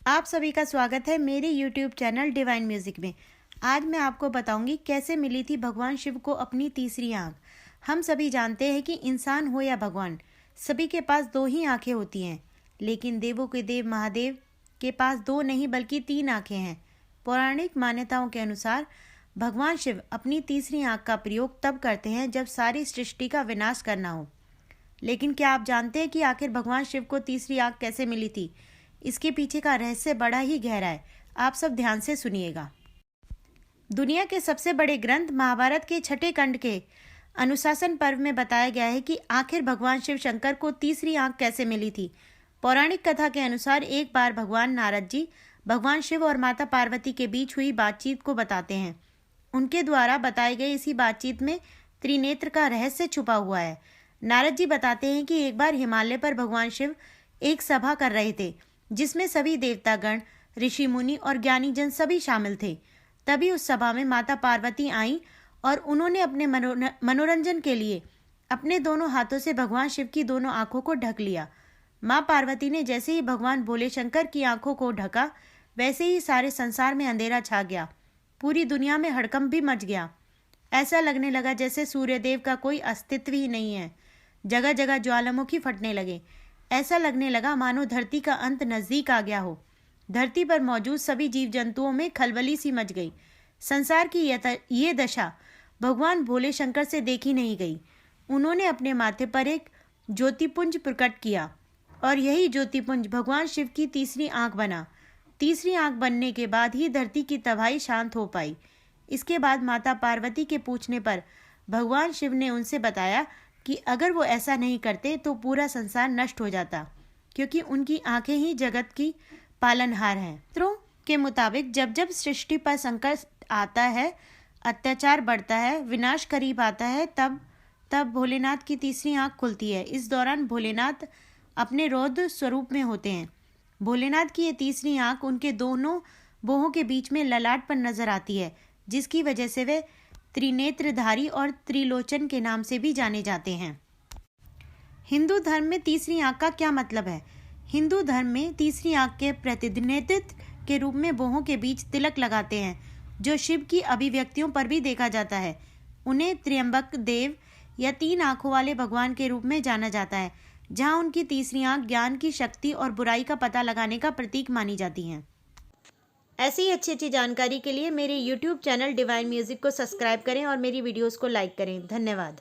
आप सभी का स्वागत है मेरे YouTube चैनल डिवाइन म्यूजिक में। आज मैं आपको बताऊंगी कैसे मिली थी भगवान शिव को अपनी तीसरी आंख। हम सभी जानते हैं कि इंसान हो या भगवान, सभी के पास दो ही आंखें होती हैं, लेकिन देवों के देव महादेव के पास दो नहीं बल्कि तीन आंखें हैं। पौराणिक मान्यताओं के अनुसार भगवान शिव अपनी तीसरी आंख का प्रयोग तब करते हैं जब सारी सृष्टि का विनाश करना हो। लेकिन क्या आप जानते हैं कि आखिर भगवान शिव को तीसरी आंख कैसे मिली थी? इसके पीछे का रहस्य बड़ा ही गहरा है। आप सब ध्यान से सुनिएगा। दुनिया के सबसे बड़े ग्रंथ महाभारत के छठे खंड के अनुशासन पर्व में बताया गया है कि आखिर भगवान शिव शंकर को तीसरी आंख कैसे मिली थी। पौराणिक कथा के अनुसार एक बार भगवान नारद जी भगवान शिव और माता पार्वती के बीच हुई बातचीत को बताते हैं। उनके द्वारा बताए गए इसी बातचीत में त्रिनेत्र का रहस्य छुपा हुआ है। नारद जी बताते हैं कि एक बार हिमालय पर भगवान शिव एक सभा कर रहे थे, जिसमें सभी देवतागण, ऋषि मुनि और ज्ञानी जन सभी शामिल थे। तभी उस सभा में माता पार्वती आईं और उन्होंने अपने मनोरंजन के लिए अपने दोनों हाथों से भगवान शिव की दोनों आंखों को ढक लिया। माँ पार्वती ने जैसे ही भगवान भोले शंकर की आंखों को ढका, वैसे ही सारे संसार में अंधेरा छा गया। पूरी दुनिया में हड़कंप भी मच गया। ऐसा लगने लगा जैसे सूर्यदेव का कोई अस्तित्व ही नहीं है। जगह जगह ज्वालामुखी फटने लगे। ऐसा लगने लगा मानो धरती का अंत नजदीक आ गया हो। धरती पर मौजूद सभी जीव जंतुओं में खलबली सी मच गई। संसार की ये दशा भगवान भोले शंकर से देखी नहीं गई। उन्होंने अपने माथे पर एक ज्योतिपुंज प्रकट किया और यही ज्योतिपुंज भगवान शिव की तीसरी आंख बना। तीसरी आंख बनने के बाद ही धरती की तबाही शांत हो पाई। इसके बाद माता पार्वती के पूछने पर भगवान शिव ने उनसे बताया कि अगर वो ऐसा नहीं करते तो पूरा संसार नष्ट हो जाता, क्योंकि उनकी आंखें ही जगत की पालनहार हैं। सूत्रों के मुताबिक जब जब सृष्टि पर संकट आता है, अत्याचार बढ़ता है, विनाश करीब आता है, तब भोलेनाथ की तीसरी आंख खुलती है। इस दौरान भोलेनाथ अपने रौद्र स्वरूप में होते हैं। भोलेनाथ की ये तीसरी आंख उनके दोनों भौहों के बीच में ललाट पर नजर आती है, जिसकी वजह से वे त्रिनेत्रधारी और त्रिलोचन के नाम से भी जाने जाते हैं। हिंदू धर्म में तीसरी आंख का क्या मतलब है? हिंदू धर्म में तीसरी आंख के प्रतिनिधित्व के रूप में भौहों के बीच तिलक लगाते हैं, जो शिव की अभिव्यक्तियों पर भी देखा जाता है। उन्हें त्र्यंबक देव या तीन आंखों वाले भगवान के रूप में जाना जाता है, जहां उनकी तीसरी आंख ज्ञान की शक्ति और बुराई का पता लगाने का प्रतीक मानी जाती हैं। ऐसी ही अच्छी अच्छी जानकारी के लिए मेरे YouTube चैनल डिवाइन म्यूजिक को सब्सक्राइब करें और मेरी वीडियोस को लाइक करें। धन्यवाद।